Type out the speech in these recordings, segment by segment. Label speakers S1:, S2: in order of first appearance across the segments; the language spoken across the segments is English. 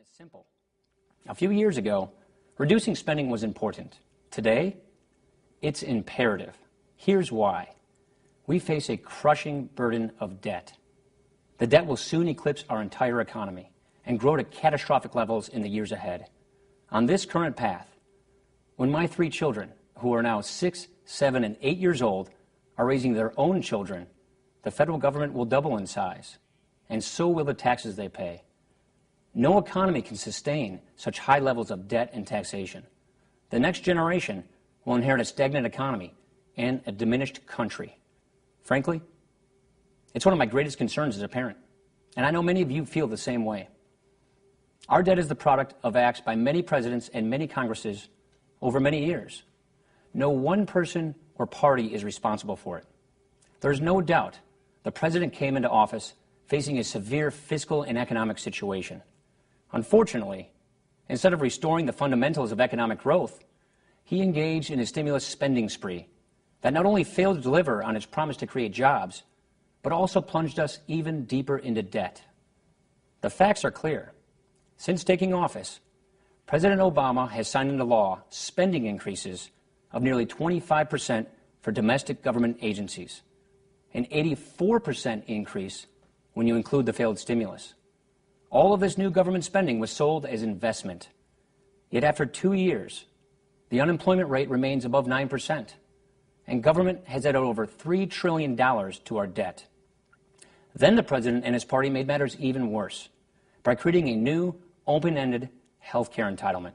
S1: is simple. A few years ago, reducing spending was important. Today, it's imperative. Here's why. We face a crushing burden of debt. The debt will soon eclipse our entire economy and grow to catastrophic levels in the years ahead. On this current path, when my 3 children, who are now 6, 7, and 8 years old, are raising their own children, the federal government will double in size, and so will the taxes they pay. No economy can sustain such high levels of debt and taxation. The next generation will inherit a stagnant economy and a diminished country. Frankly, it's one of my greatest concerns as a parent, and I know many of you feel the same way. Our debt is the product of acts by many presidents and many Congresses over many years. No one person or party is responsible for it. There's no doubt the president came into office facing a severe fiscal and economic situation. Unfortunately, instead of restoring the fundamentals of economic growth, he engaged in a stimulus spending spree that not only failed to deliver on its promise to create jobs, but also plunged us even deeper into debt. The facts are clear. Since taking office, President Obama has signed into law spending increases of nearly 25% for domestic government agencies, an 84% increase when you include the failed stimulus. All of this new government spending was sold as investment. Yet after 2 years, the unemployment rate remains above 9%, and government has added over $3 trillion to our debt. Then the president and his party made matters even worse by creating a new, open-ended health care entitlement.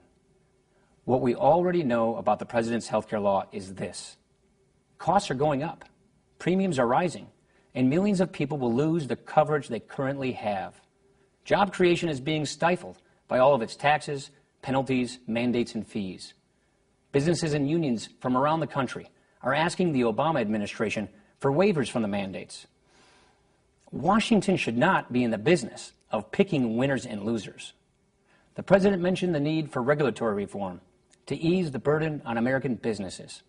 S1: What we already know about the president's health care law is this. Costs are going up, premiums are rising, and millions of people will lose the coverage they currently have. Job creation is being stifled by all of its taxes, penalties, mandates, and fees. Businesses and unions from around the country are asking the Obama administration for waivers from the mandates. Washington should not be in the business of picking winners and losers. The president mentioned the need for regulatory reform to ease the burden on American businesses.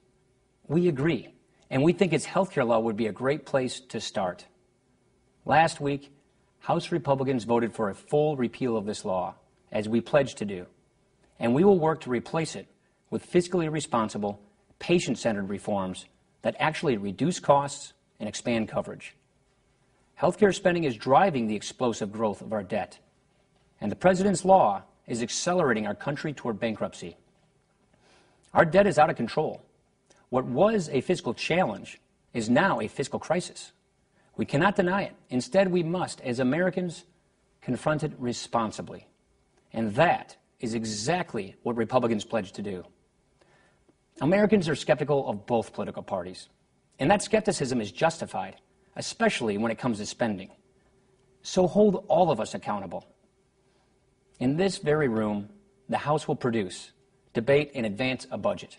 S1: We agree, and we think his health care law would be a great place to start. Last week, House Republicans voted for a full repeal of this law, as we pledged to do, and we will work to replace it with fiscally responsible, patient-centered reforms that actually reduce costs and expand coverage. Healthcare spending is driving the explosive growth of our debt, and the president's law is accelerating our country toward bankruptcy. Our debt is out of control. What was a fiscal challenge is now a fiscal crisis. We cannot deny it. Instead, we must, as Americans, confront it responsibly. And that is exactly what Republicans pledged to do. Americans are skeptical of both political parties, and that skepticism is justified, especially when it comes to spending. So hold all of us accountable. In this very room, the House will produce, debate, and advance a budget.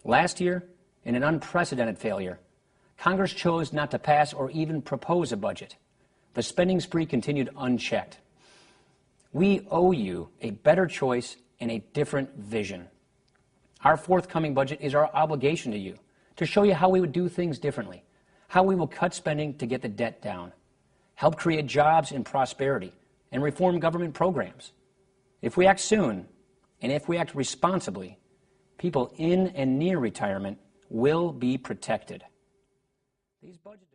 S1: Last year, in an unprecedented failure, Congress chose not to pass or even propose a budget. The spending spree continued unchecked. We owe you a better choice and a different vision. Our forthcoming budget is our obligation to you, to show you how we would do things differently, how we will cut spending to get the debt down, help create jobs and prosperity, and reform government programs. If we act soon, and if we act responsibly, people in and near retirement will be protected. These budget